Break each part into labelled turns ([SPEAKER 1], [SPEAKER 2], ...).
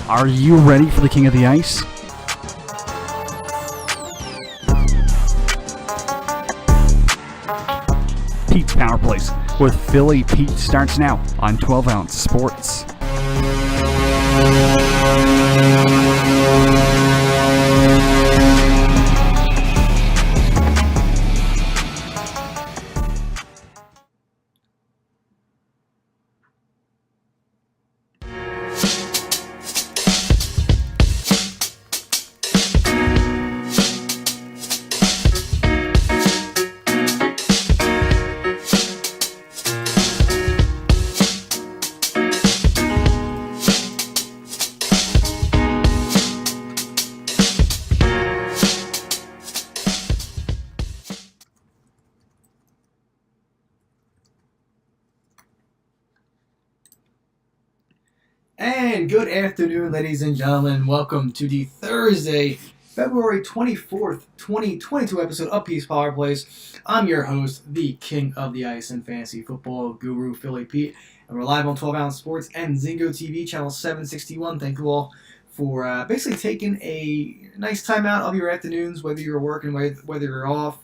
[SPEAKER 1] Are you ready for the King of the Ice? Pete's Power Plays with Philly Pete starts now on 12 Ounce Sports.
[SPEAKER 2] And good afternoon, ladies and gentlemen. Welcome to the Thursday, February 24th, 2022 episode of Pete's Power Plays. I'm your host, the King of the Ice and Fantasy Football Guru, Philly Pete. And we're live on 12 Ounce Sports and Zingo TV, channel 761. Thank you all for basically taking a nice time out of your afternoons, whether you're working, whether you're off,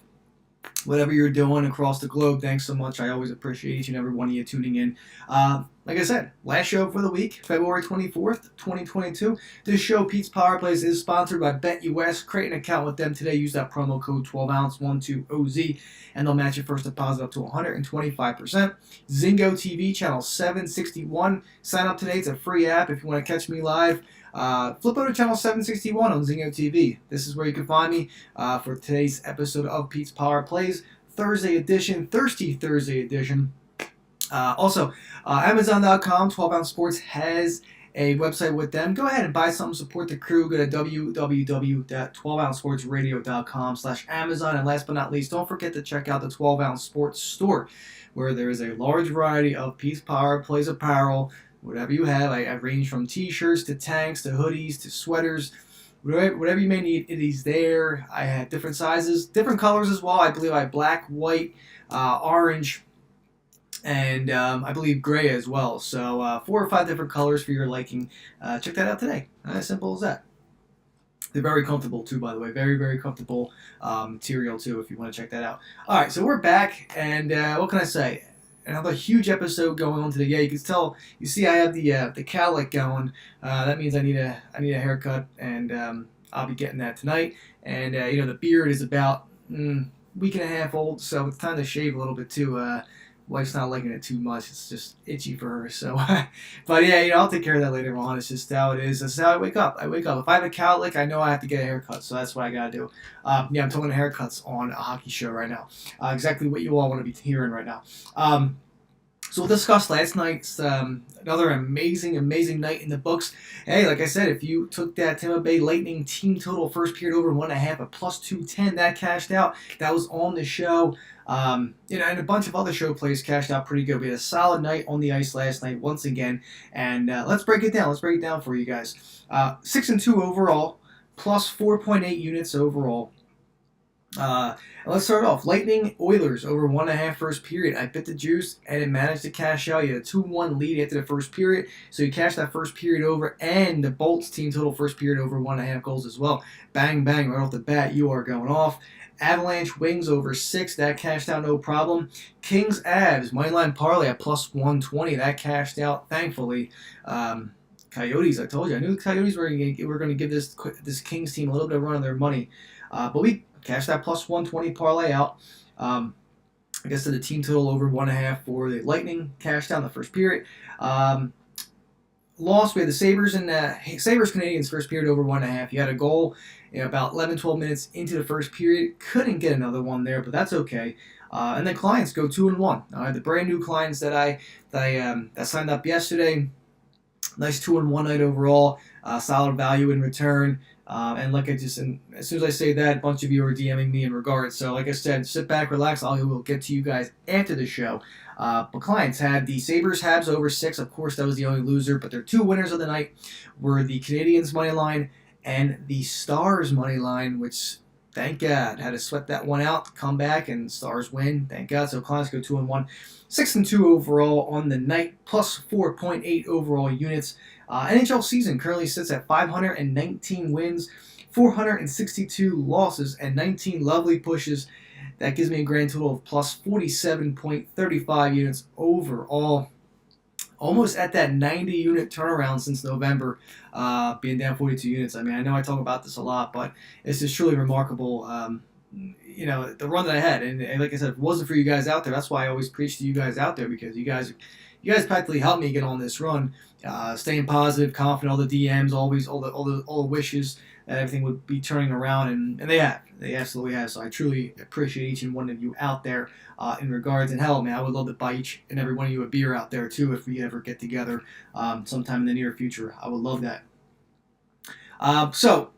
[SPEAKER 2] whatever you're doing across the globe. Thanks so much. I always appreciate each and every one of you tuning in. Like I said, last show for the week, February 24th, 2022. This show, Pete's Power Plays, is sponsored by BetUS. Create an account with them today. Use that promo code 12ounce12OZ, and they'll match your first deposit up to 125%. Zingo TV, channel 761. Sign up today. It's a free app if you want to catch me live. Flip over to channel 761 on Zingo TV. This is where you can find me for today's episode of Pete's Power Plays, Thursday edition, Thirsty Thursday edition. Also, Amazon.com, 12 Ounce Sports has a website with them. Go ahead and buy something, support the crew. Go to www.12ouncesportsradio.com/Amazon. And last but not least, don't forget to check out the 12 Ounce Sports store, where there is a large variety of Pete's Power Plays apparel. Whatever you have, I range from t-shirts to tanks to hoodies to sweaters. Whatever you may need, it is there. I have different sizes, different colors as well. I believe I have black, white, orange, and I believe gray as well. So 4 or 5 different colors for your liking. Check that out today. As simple as that. They're very comfortable too, by the way. Very, very comfortable material too, if you want to check that out. All right, so we're back, and what can I say? Another huge episode going on today. Yeah, you can tell. You see, I have the cowlick going. That means I need a haircut, and I'll be getting that tonight. And the beard is about week and a half old, so it's time to shave a little bit too. Wife's not liking it too much. It's just itchy for her. So, but yeah, I'll take care of that later on. It's just how it is. That's how I wake up. If I have a cowlick, I know I have to get a haircut. So that's what I gotta do. I'm talking haircuts on a hockey show right now. Exactly what you all want to be hearing right now. So we'll discuss last night's another amazing night in the books. Hey, like I said, if you took that Tampa Bay Lightning team total first period over 1.5 at plus 210, that cashed out. That was on the show. And a bunch of other show plays cashed out pretty good. We had a solid night on the ice last night once again. And let's break it down. Let's break it down for you guys. 6-2 overall, plus 4.8 units overall. Let's start off. Lightning Oilers over 1.5 first period. I bit the juice and it managed to cash out. You had a 2-1 lead after the first period, so you cashed that first period over, and the Bolts team total first period over 1.5 goals as well. Bang, bang, right off the bat, you are going off. Avalanche Wings over 6, that cashed out no problem. Kings Avs, moneyline parlay at plus 120, that cashed out, thankfully. Coyotes, I told you, I knew the Coyotes were going to give this Kings team a little bit of run on their money. But we cashed that plus 120 parlay out. I guess the team total over 1.5 for the Lightning cashed out in the first period. Lost, we had the Sabres and Sabres Canadians first period over 1.5. You had a goal about 11-12 minutes into the first period. Couldn't get another one there, but that's okay. And then clients go 2-1. The brand new clients that signed up yesterday. Nice 2-1 night overall. Solid value in return. And as soon as I say that, a bunch of you are DMing me in regards. So like I said, sit back, relax. I will get to you guys after the show. But clients had the Sabres Habs over 6. Of course, that was the only loser. But their 2 winners of the night were the Canadians money line and the Stars money line, which Thank God. Had to sweat that one out, come back, and Stars win. Thank God. So Clowns go 2-1. 6-2 overall on the night, plus 4.8 overall units. NHL season currently sits at 519 wins, 462 losses, and 19 lovely pushes. That gives me a grand total of plus 47.35 units overall. Almost at that 90 unit turnaround since November, being down 42 units. I mean, I know I talk about this a lot, but it's just truly remarkable. The run that I had, and like I said, if it wasn't for you guys out there, that's why I always preach to you guys out there, because you guys practically helped me get on this run, staying positive, confident, all the DMs, always all the wishes that everything would be turning around, and they absolutely have. So I truly appreciate each and one of you out there in regards. And hell, man, I would love to buy each and every one of you a beer out there too if we ever get together sometime in the near future. I would love that. So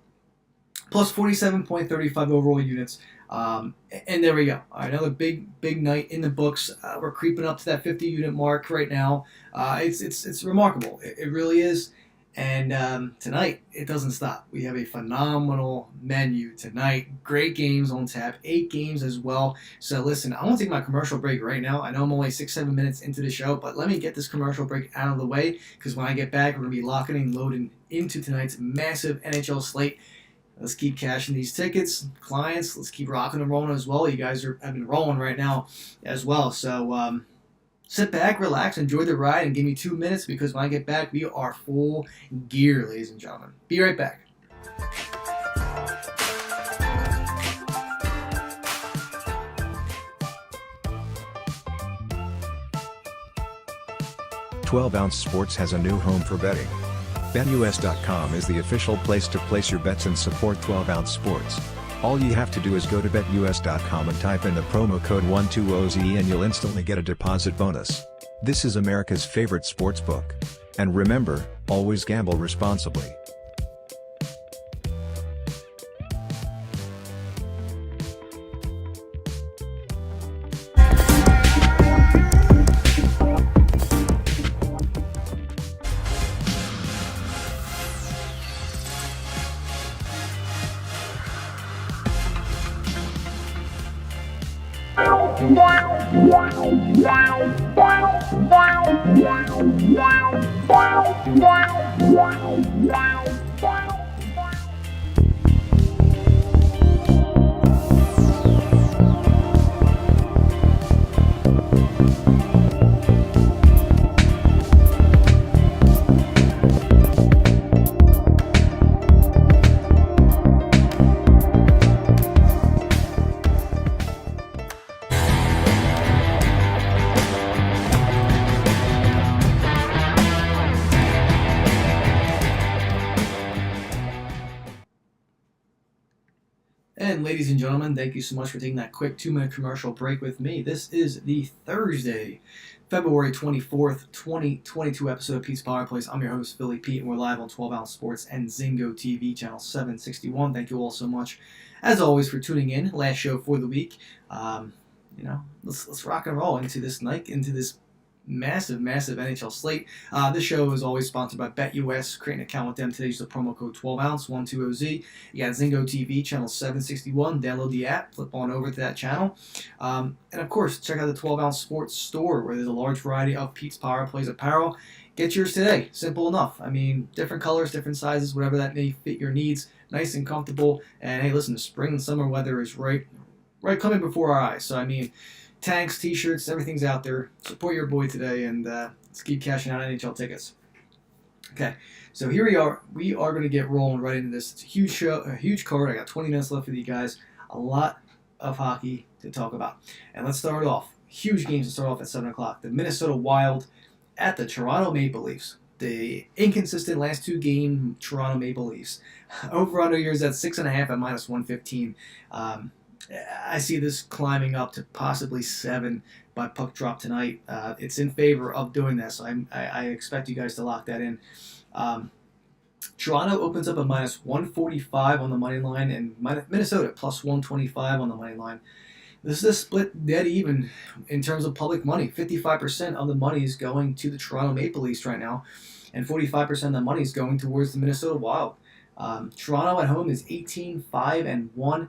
[SPEAKER 2] plus 47.35 overall units. And there we go. All right, another big night in the books. We're creeping up to that 50 unit mark right now. It's remarkable. It really is. And tonight, it doesn't stop. We have a phenomenal menu tonight. Great games on tap. 8 games as well. So listen, I want to take my commercial break right now. I know I'm only 6-7 minutes into the show, but let me get this commercial break out of the way, because when I get back, we're going to be locking and loading into tonight's massive NHL slate. Let's keep cashing these tickets. Clients, let's keep rocking and rolling as well. You guys have been rolling right now as well. So sit back, relax, enjoy the ride, and give me 2 minutes, because when I get back, we are full gear, ladies and gentlemen. Be right back.
[SPEAKER 3] "12-Ounce Sports" has a new home for betting. BetUS.com is the official place to place your bets and support 12-Ounce Sports. All you have to do is go to BetUS.com and type in the promo code 120Z and you'll instantly get a deposit bonus. This is America's favorite sportsbook. And remember, always gamble responsibly.
[SPEAKER 2] And ladies and gentlemen, thank you so much for taking that quick 2-minute commercial break with me. This is the Thursday, February 24th, 2022 episode of Pete's Power Plays. I'm your host, Philly Pete, and we're live on 12-Ounce Sports and Zingo TV, channel 761. Thank you all so much, as always, for tuning in. Last show for the week. Let's rock and roll into this night, into this massive NHL slate. This show is always sponsored by BetUS. Create an account with them today. Use the promo code 12ounce 120Z. You got Zingo TV channel 761. Download the app. Flip on over to that channel. And of course, check out the 12-Ounce Sports store, where there's a large variety of Pete's Power Plays apparel. Get yours today. Simple enough. I mean, different colors, different sizes, whatever that may fit your needs. Nice and comfortable. And hey, listen, the spring and summer weather is right coming before our eyes. So I mean, tanks, t-shirts, everything's out there. Support your boy today, and let's keep cashing out NHL tickets. Okay, so here we are. We are going to get rolling right into this. It's a huge show, a huge card. I got 20 minutes left with you guys. A lot of hockey to talk about. And let's start off. Huge games to start off at 7 o'clock. The Minnesota Wild at the Toronto Maple Leafs. The inconsistent last 2 game Toronto Maple Leafs. Over-under years at 6.5 at minus 115. I see this climbing up to possibly 7 by puck drop tonight. It's in favor of doing that, so I expect you guys to lock that in. Toronto opens up at minus 145 on the money line, and Minnesota plus 125 on the money line. This is a split dead even in terms of public money. 55% of the money is going to the Toronto Maple Leafs right now, and 45% of the money is going towards the Minnesota Wild. Toronto at home is 18-5-1.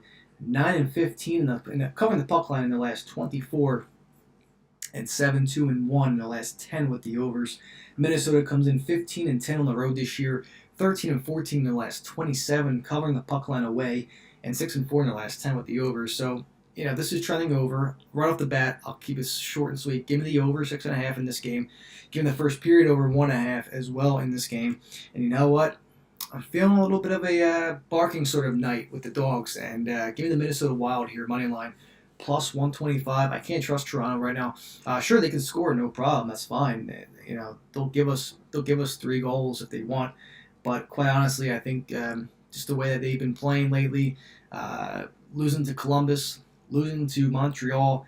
[SPEAKER 2] 9-15 in the covering the puck line in the last 24, and 7-2-1 in the last 10 with the overs. Minnesota comes in 15-10 on the road this year, 13-14 in the last 27 covering the puck line away, and 6-4 in the last 10 with the overs. So, this is trending over. Right off the bat, I'll keep it short and sweet. Give me the over 6.5 in this game. Give me the first period over 1.5 as well in this game. And you know what? I'm feeling a little bit of a barking sort of night with the dogs. And give me the Minnesota Wild here, money line, plus 125. I can't trust Toronto right now. Sure, they can score, no problem. That's fine. They'll give us 3 goals if they want. But quite honestly, I think just the way that they've been playing lately, losing to Columbus, losing to Montreal,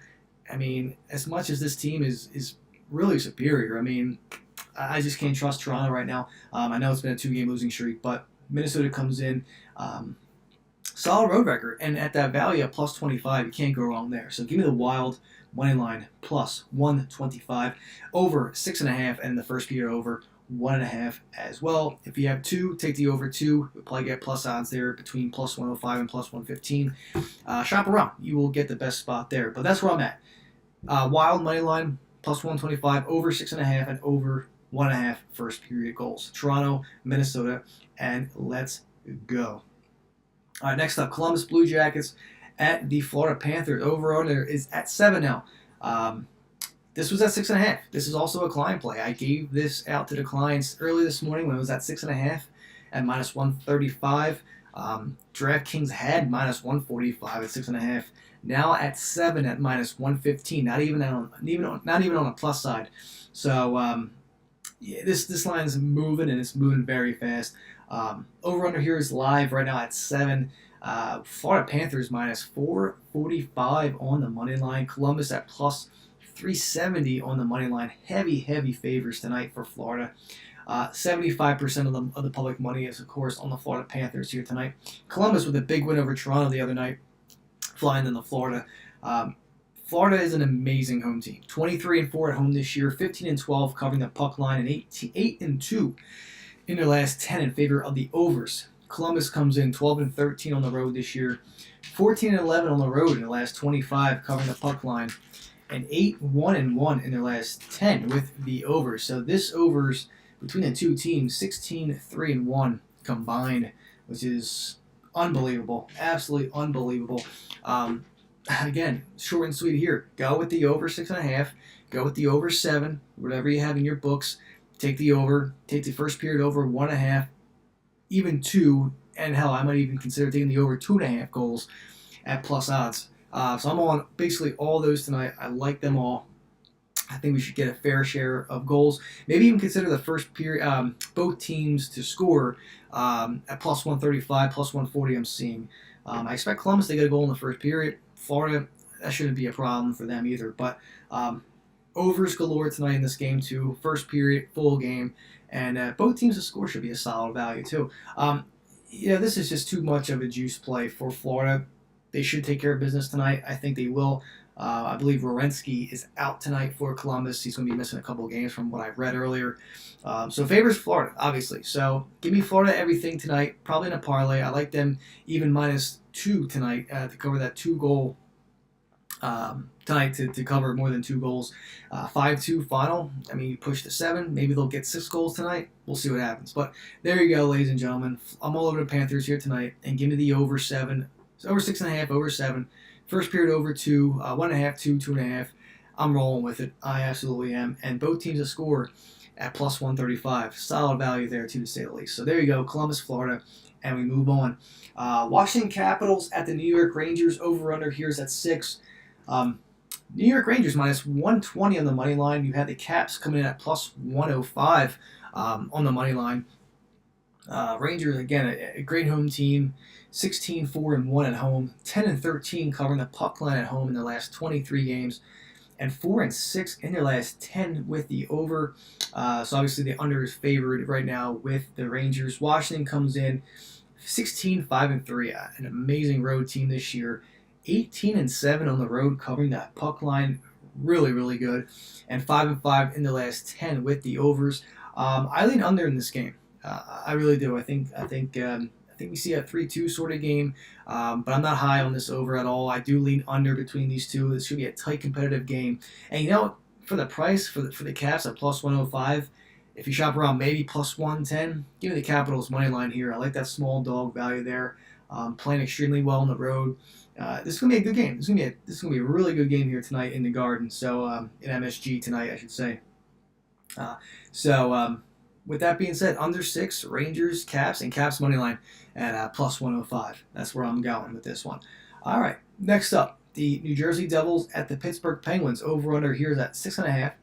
[SPEAKER 2] I mean, as much as this team is really superior, I mean, I just can't trust Toronto right now. I know it's been a 2-game losing streak, but Minnesota comes in, solid road record, and at that value at plus 25, you can't go wrong there. So give me the Wild money line plus 125, over 6.5, and the first period over 1.5 as well. If you have 2, take the over 2. You'll probably get plus odds there between plus 105 and plus 115. Shop around. You will get the best spot there. But that's where I'm at. Wild money line plus 125, over 6.5, and over 1.5 first period goals. Toronto, Minnesota, and let's go. All right, next up, Columbus Blue Jackets at the Florida Panthers. Over under is at 7 now. This was at 6.5. This is also a client play. I gave this out to the clients early this morning when it was at 6.5 at minus 135. DraftKings had minus 145 at 6.5. Now at 7 at minus 115. Not even on the plus side. So this line is moving, and it's moving very fast. Over under here is live right now at 7. Florida Panthers minus 445 on the money line. Columbus at plus 370 on the money line. Heavy favors tonight for Florida. 75% of the public money is, of course, on the Florida Panthers here tonight. Columbus with a big win over Toronto the other night, flying into Florida. Florida is an amazing home team. 23-4 at home this year, 15-12 covering the puck line, and 8-2 in their last 10 in favor of the overs. Columbus comes in 12-13 on the road this year, 14-11 on the road in the last 25 covering the puck line, and 8-1-1 in their last 10 with the overs. So this overs between the two teams, 16-3-1 combined, which is unbelievable, absolutely unbelievable. Again, short and sweet here. Go with the over 6.5. Go with the over 7. Whatever you have in your books, take the over. Take the first period over 1.5, even 2, and hell, I might even consider taking the over 2.5 goals at plus odds. So I'm on basically all those tonight. I like them all. I think we should get a fair share of goals. Maybe even consider the first period, both teams to score at plus 135, plus 140 I'm seeing. I expect Columbus to get a goal in the first period. Florida, that shouldn't be a problem for them either. But overs galore tonight in this game too. First period, full game. And both teams to score should be a solid value too. This is just too much of a juice play for Florida. They should take care of business tonight. I think they will. I believe Werenski is out tonight for Columbus. He's going to be missing a couple of games from what I've read earlier. So favors Florida, obviously. So give me Florida everything tonight, probably in a parlay. I like them even minus 2 tonight to cover that 2-goal tonight to cover more than 2 goals. 5-2 final. I mean, you push to 7. Maybe they'll get 6 goals tonight. We'll see what happens. But there you go, ladies and gentlemen. I'm all over the Panthers here tonight. And give me the over 7. So over 6.5, over 7. First period over 2, 1.5, 2, 2.5. I'm rolling with it. I absolutely am. And both teams to score at plus 135. Solid value there, too, to say the least. So there you go, Columbus, Florida, and we move on. Washington Capitals at the New York Rangers. Over-under here is at 6. New York Rangers minus 120 on the money line. You had the Caps coming in at plus 105 on the money line. Rangers, again, a great home team. 16-4-1 at home, 10-13 covering the puck line at home in their last 23 games, and 4-6 in their last 10 with the over. So obviously the under is favored right now with the Rangers. Washington comes in 16-5-3, an amazing road team this year. 18-7 on the road covering that puck line, really good, and 5-5 in the last 10 with the overs. I lean under in this game. I really do. I think I think we see a 3-2 sort of game, but I'm not high on this over at all. I do lean under between these two. This should be a tight, competitive game. And you know, for the price, for the Caps at plus 105, if you shop around maybe plus 110, give me the Capitals money line here. I like that small dog value there. Playing extremely well on the road. This is gonna be a good game. This is gonna be a really good game here tonight in the Garden. So in MSG tonight, I should say. With that being said, under 6, Rangers, Caps, and Caps money line at plus 105. That's where I'm going with this one. All right, next up, the New Jersey Devils at the Pittsburgh Penguins. Over under here is at 6.5.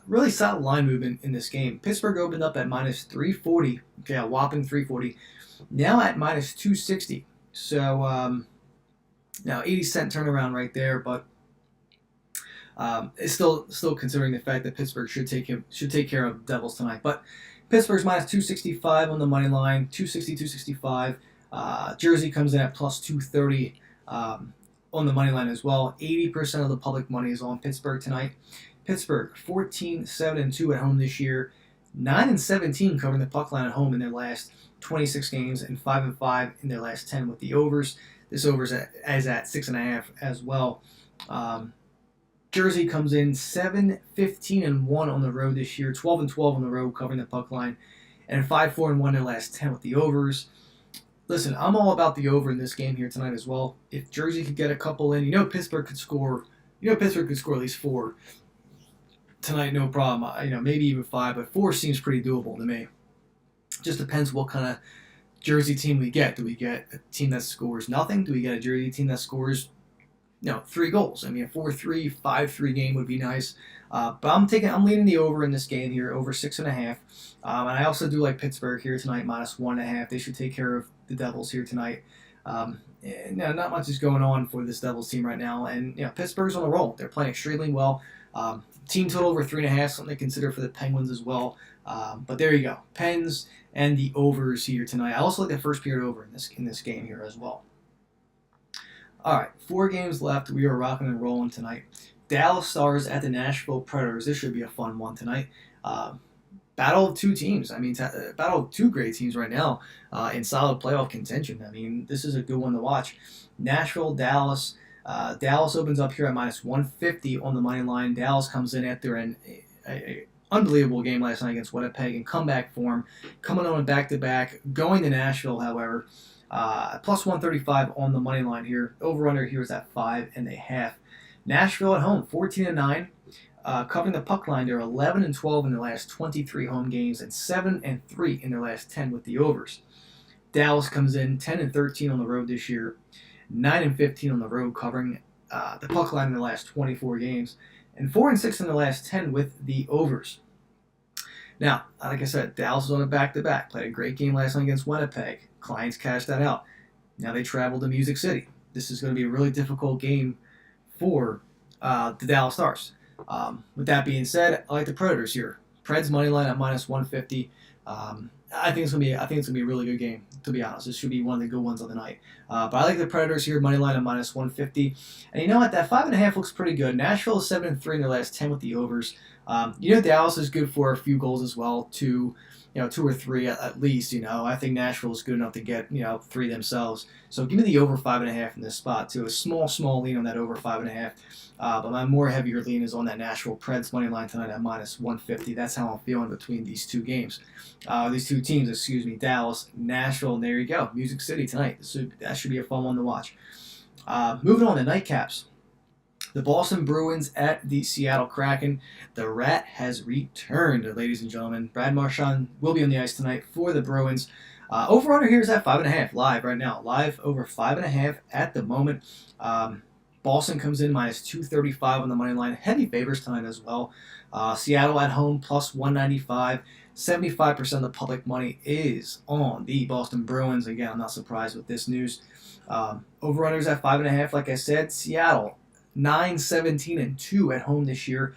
[SPEAKER 2] Really solid line movement in this game. Pittsburgh opened up at minus 340. Okay, a whopping 340. Now at minus 260. So now 80-cent turnaround right there, but it's still considering the fact that Pittsburgh should take care of the Devils tonight. But Pittsburgh's minus 265 on the money line, 260, 265. Jersey comes in at plus 230 on the money line as well. 80% of the public money is on Pittsburgh tonight. Pittsburgh 14-7-2 at home this year, 9-17 covering the puck line at home in their last 26 games, and 5-5 in their last 10 with the overs. This over is at 6.5 as well. Jersey comes in 7-15-1 on the road this year, 12-12 on the road covering the puck line, and 5-4-1 in their last 10 with the overs. Listen, I'm all about the over in this game here tonight as well. If Jersey could get a couple in, Pittsburgh could score. Pittsburgh could score at least 4 tonight, no problem. Maybe even 5, but 4 seems pretty doable to me. Just depends what kind of Jersey team we get. Do we get a team that scores nothing? Do we get a Jersey team that scores 3 goals? I mean, a 4-3, 5-3 game would be nice. But I'm leading the over in this game here, over 6.5. And I also do like Pittsburgh here tonight, minus 1.5. They should take care of the Devils here tonight. Not much is going on for this Devils team right now. And Pittsburgh's on a roll. They're playing extremely well. Team total over 3.5, something to consider for the Penguins as well. But there you go, Pens and the overs here tonight. I also like the first period over in this game here as well. All right, 4 games left. We are rocking and rolling tonight. Dallas Stars at the Nashville Predators. This should be a fun one tonight. Battle of 2 teams. I mean, battle of 2 great teams right now in solid playoff contention. I mean, this is a good one to watch. Nashville, Dallas. Dallas opens up here at minus 150 on the money line. Dallas comes in after an unbelievable game last night against Winnipeg in comeback form, coming on back-to-back, going to Nashville, however. Plus 135 on the money line here. Over-under here is at 5.5. Nashville at home, 14-9. Covering the puck line, they're 11-12 in their last 23 home games and 7-3 in their last 10 with the overs. Dallas comes in 10-13 on the road this year, 9-15 on the road covering the puck line in the last 24 games, and 4-6 in the last 10 with the overs. Now, like I said, Dallas is on a back-to-back. Played a great game last night against Winnipeg. Clients cashed that out. Now they travel to Music City. This is going to be a really difficult game for the Dallas Stars. With that being said, I like the Predators here. Preds money line at minus 150. I think it's gonna be a really good game. To be honest, this should be one of the good ones of the night. But I like the Predators here, money line at minus 150. And you know what? That 5.5 looks pretty good. Nashville is 7-3 in their last 10 with the overs. Dallas is good for a few goals as well, 2 or 3 at least. I think Nashville is good enough to get 3 themselves. So give me the over 5.5 in this spot too. A small lean on that over 5.5. But my more heavier lean is on that Nashville Preds money line tonight at minus 150. That's how I'm feeling between these 2 games. These 2 teams, Dallas, Nashville, and there you go. Music City tonight. That should be a fun one to watch. Moving on to nightcaps. The Boston Bruins at the Seattle Kraken. The Rat has returned, ladies and gentlemen. Brad Marchand will be on the ice tonight for the Bruins. Over-under here is at 5.5, live right now. Live over 5.5 at the moment. Boston comes in minus 235 on the money line. Heavy favors tonight as well. Seattle at home plus 195. 75% of the public money is on the Boston Bruins. Again, I'm not surprised with this news. Over-unders at 5.5, like I said. Seattle 9-17-2 at home this year.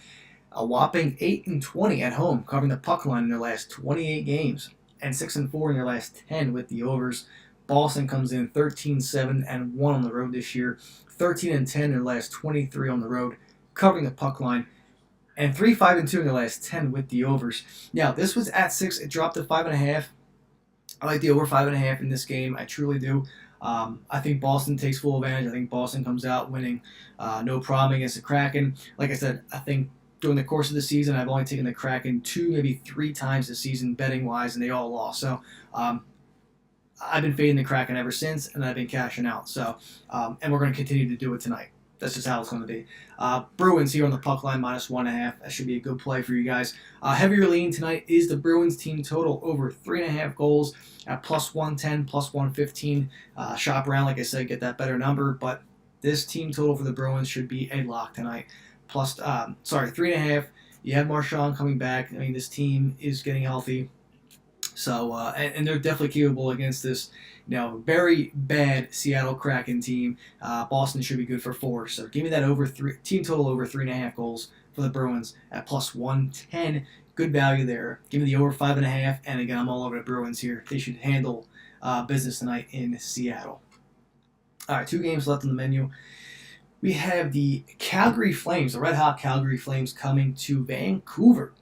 [SPEAKER 2] A whopping 8-20 at home, covering the puck line in their last 28 games, and 6-4 in their last 10 with the overs. Boston comes in 13-7-1 on the road this year, 13-10 in their last 23 on the road, covering the puck line, and 3-5-2 in their last 10 with the overs. Now, this was at 6. It dropped to 5.5. I like the over 5.5 in this game. I truly do. I think Boston takes full advantage. I think Boston comes out winning no problem against the Kraken. Like I said, I think during the course of the season, I've only taken the Kraken 2, maybe 3 times this season betting-wise, and they all lost. So I've been fading the Kraken ever since, and I've been cashing out. So, and we're going to continue to do it tonight. That's just how it's going to be. Bruins here on the puck line, -1.5. That should be a good play for you guys. Heavier lean tonight is the Bruins team total over 3.5 goals at +110, +115. Shop around, like I said, get that better number. But this team total for the Bruins should be a lock tonight. 3.5. You have Marchand coming back. I mean, this team is getting healthy. So, and they're definitely capable against this, very bad Seattle Kraken team. Boston should be good for 4. So give me that team total over 3.5 goals for the Bruins at +110. Good value there. Give me the over 5.5. And again, I'm all over the Bruins here. They should handle business tonight in Seattle. All right, 2 games left on the menu. We have the Calgary Flames, the red-hot Calgary Flames, coming to Vancouver.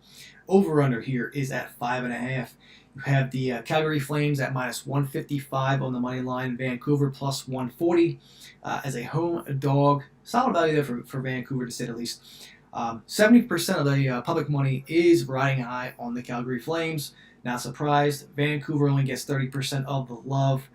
[SPEAKER 2] Over-under here is at 5.5. You have the Calgary Flames at -155 on the money line. Vancouver +140 as a home dog. Solid value there for Vancouver, to say the least. 70% of the public money is riding high on the Calgary Flames. Not surprised. Vancouver only gets 30% of the love.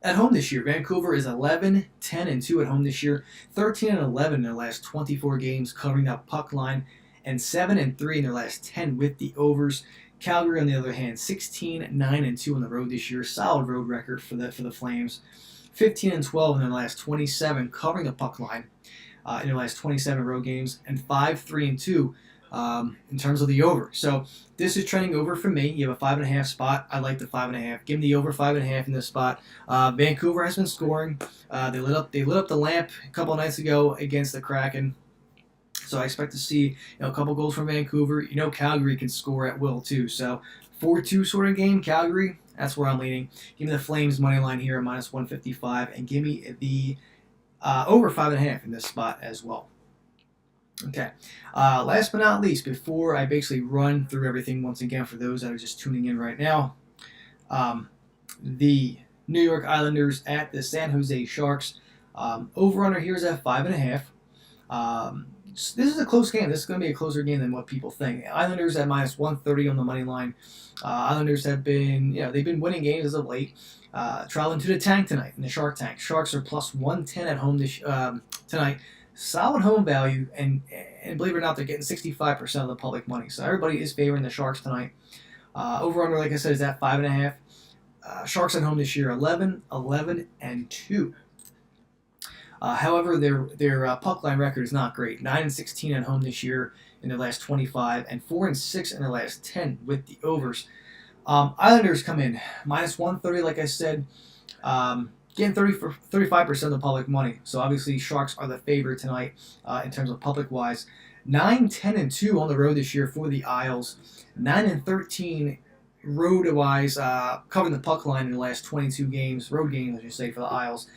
[SPEAKER 2] At home this year, Vancouver is 11-10-2 at home this year. 13-11 in their last 24 games covering that puck line, and 7-3 in their last 10 with the overs. Calgary, on the other hand, 16-9-2 on the road this year. Solid road record for the Flames. 15-12 in their last 27 covering the puck line in their last 27 road games, and 5-3-2 in terms of the over. So this is trending over for me. You have a 5.5 spot. I like the 5.5. Give me the over 5.5 in this spot. Vancouver has been scoring. They lit up the lamp a couple of nights ago against the Kraken. So I expect to see a couple goals from Vancouver. Calgary can score at will too. So 4-2 sort of game, Calgary. That's where I'm leaning. Give me the Flames money line here at -155, and give me the over 5.5 in this spot as well. Okay. Last but not least, before I basically run through everything once again for those that are just tuning in right now, the New York Islanders at the San Jose Sharks. Over-under here is at 5.5. This is a close game. This is going to be a closer game than what people think. Islanders at -130 on the money line. Islanders have been, they've been winning games as of late. Traveling to the tank tonight in the Shark Tank. Sharks are +110 at home tonight. Solid home value, and believe it or not, they're getting 65% of the public money. So everybody is favoring the Sharks tonight. Over-under, like I said, is at 5.5. Sharks at home this year, 11-11-2. However, their puck line record is not great. 9-16 at home this year in their last 25, and 4-6 in their last 10 with the overs. Islanders come in -130, like I said, getting 35% of the public money. So obviously, Sharks are the favorite tonight in terms of public-wise. 9-10-2 on the road this year for the Isles. 9-13 road-wise, covering the puck line in the last 22 games, road games, I should say, for the Isles.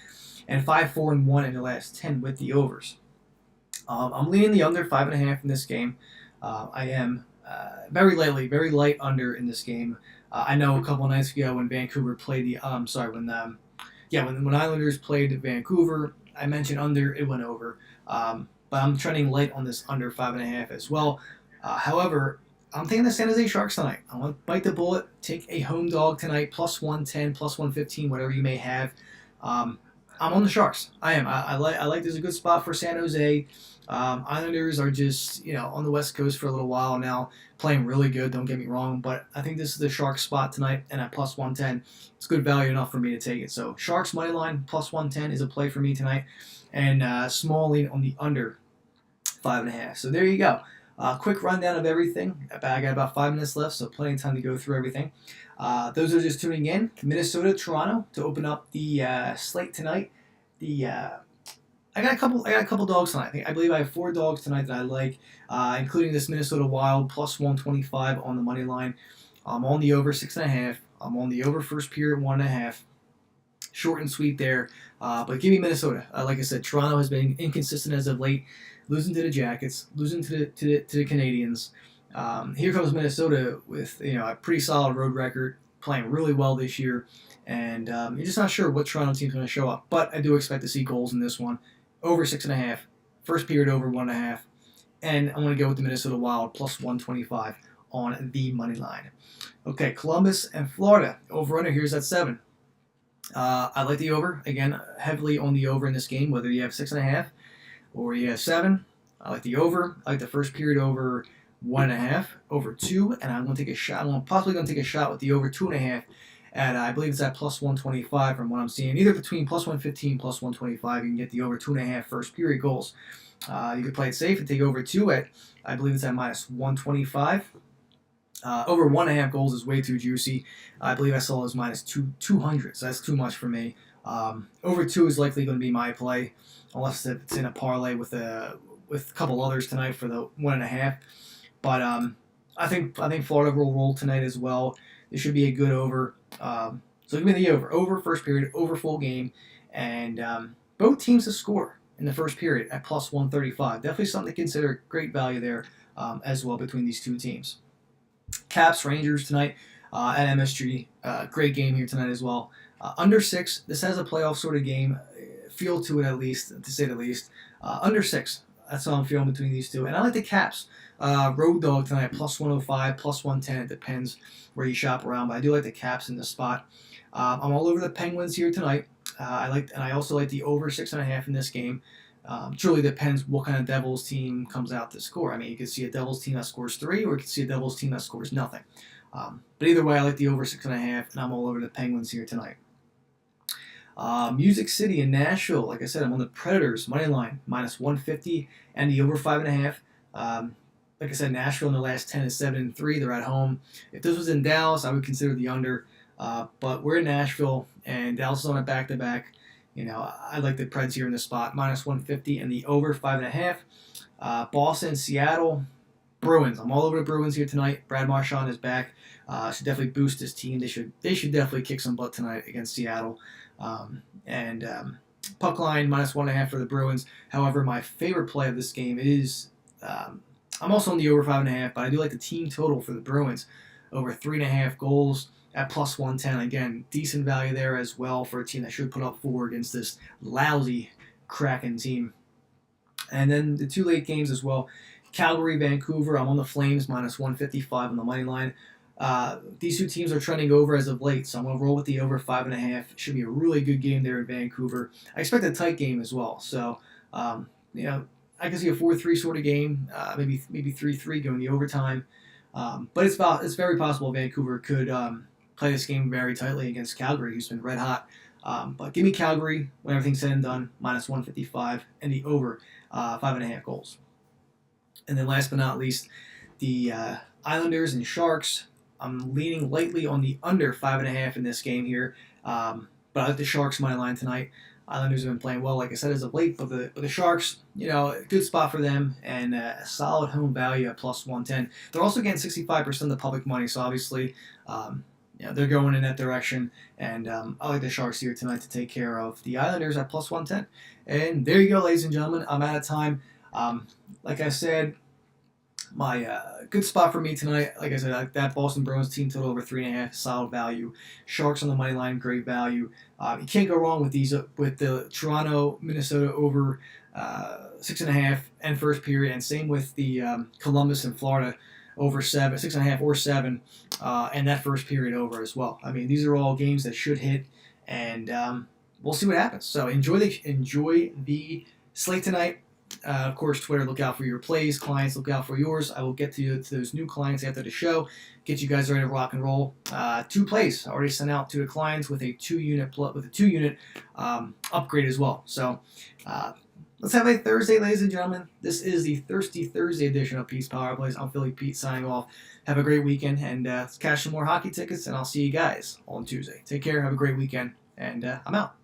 [SPEAKER 2] And 5-4-1 in the last 10 with the overs. I'm leaning the under 5.5 in this game. I am very light under in this game. I know a couple of nights ago when Vancouver played when Islanders played Vancouver, I mentioned under, it went over. But I'm trending light on this under 5.5 as well. However, I'm taking the San Jose Sharks tonight. I want to bite the bullet, take a home dog tonight, +110, +115, whatever you may have. I'm on the Sharks. I am. I like this is a good spot for San Jose. Islanders are just, on the West Coast for a little while now, playing really good, don't get me wrong, but I think this is the Sharks spot tonight, and at +110, it's good value enough for me to take it. So Sharks money line, +110 is a play for me tonight, and small lean on the under 5.5. So there you go. Quick rundown of everything. I got about 5 minutes left, so plenty of time to go through everything. Those are just tuning in. Minnesota, Toronto to open up the slate tonight. I got a couple dogs tonight. I believe I have 4 dogs tonight that I like, including this Minnesota Wild +125 on the money line. I'm on the over 6.5. I'm on the over first period 1.5. Short and sweet there. But give me Minnesota. Like I said, Toronto has been inconsistent as of late, losing to the Jackets, losing to the Canadians. Here comes Minnesota with a pretty solid road record, playing really well this year, and you're just not sure what Toronto team's going to show up. But I do expect to see goals in this one. Over 6.5. First period over 1.5. And I'm going to go with the Minnesota Wild plus 125 on the money line. Okay, Columbus and Florida. Over-under here's at 7. I like the over. Again, heavily on the over in this game, whether you have 6.5 or you have 7. I like the over. I like the first period over 1.5, over 2, and I'm going to take a shot. I'm possibly going to take a shot with the over 2.5. And I believe it's at plus 125 from what I'm seeing. Either between plus 115, plus 125, you can get the over 2.5 first period goals. You could play it safe and take over 2 at, I believe it's at minus 125. Over 1.5 goals is way too juicy. I believe I saw it as minus 200, so that's too much for me. Over 2 is likely going to be my play, unless it's in a parlay with a couple others tonight for the 1.5. But I think Florida will roll tonight as well. It should be a good over. So give me the over. Over first period, over full game, and both teams to score in the first period at plus 135. Definitely something to consider. Great value there as well between these two teams. Caps Rangers tonight at MSG. Great game here tonight as well. Under 6. This has a playoff sort of game feel to it, at least, to say the least. Under 6. That's how I'm feeling between these two. And I like the Caps. Road dog tonight, plus 105, plus 110. It depends where you shop around, but I do like the Caps in the spot. I'm all over the Penguins here tonight. I also like the over 6.5 in this game. Truly depends what kind of Devils team comes out to score. I mean, you could see a Devils team that scores 3, or you could see a Devils team that scores nothing. But either way, I like the over 6.5, and I'm all over the Penguins here tonight. Music City in Nashville. Like I said, I'm on the Predators money line minus 150 and the over 5.5. Like I said, Nashville in the last 10 is 7-3. They're at home. If this was in Dallas, I would consider the under. But we're in Nashville, and Dallas is on a back-to-back. I like the Preds here in the spot, minus 150 and the over 5.5. Boston, Seattle, Bruins. I'm all over the Bruins here tonight. Brad Marchand is back. Should definitely boost his team. They should definitely kick some butt tonight against Seattle. Puck line minus 1.5 for the Bruins. However, my favorite play of this game is I'm also on the over 5.5, but I do like the team total for the Bruins over 3.5 goals at plus 110. Again, decent value there as well for a team that should put up 4 against this lousy Kraken team. And then the 2 late games as well. Calgary, Vancouver. I'm on the Flames minus 155 on the money line. These two teams are trending over as of late, so I'm going to roll with the over 5.5. Should be a really good game there in Vancouver. I expect a tight game as well. So, I can see a 4-3 sort of game, maybe 3-3 going to overtime. But it's very possible Vancouver could play this game very tightly against Calgary, who's been red hot. But give me Calgary when everything's said and done, minus 155, and the over 5.5 goals. And then last but not least, the Islanders and Sharks. I'm leaning lightly on the under 5.5 in this game here. But I like the Sharks money line tonight. Islanders have been playing well, like I said, as of late. But the Sharks, a good spot for them, and a solid home value at plus 110. They're also getting 65% of the public money, so obviously, they're going in that direction. And I like the Sharks here tonight to take care of the Islanders at plus 110. And there you go, ladies and gentlemen. I'm out of time. Like I said, my good spot for me tonight, like I said, that Boston Bruins team total over 3.5, solid value. Sharks on the money line, great value. You can't go wrong with these. With the Toronto, Minnesota over 6.5 and first period, and same with the Columbus and Florida over 6.5 or 7, and that first period over as well. I mean, these are all games that should hit, and we'll see what happens. So enjoy the slate tonight. Of course, Twitter, look out for your plays. Clients, look out for yours. I will get to those new clients after the show, get you guys ready to rock and roll. 2 plays I already sent out to the clients with a 2-unit upgrade as well. So let's have a Thursday, ladies and gentlemen. This is the Thirsty Thursday edition of Pete's Power Plays. I'm Philly Pete signing off. Have a great weekend, and let's cash some more hockey tickets, and I'll see you guys on Tuesday. Take care. Have a great weekend, and I'm out.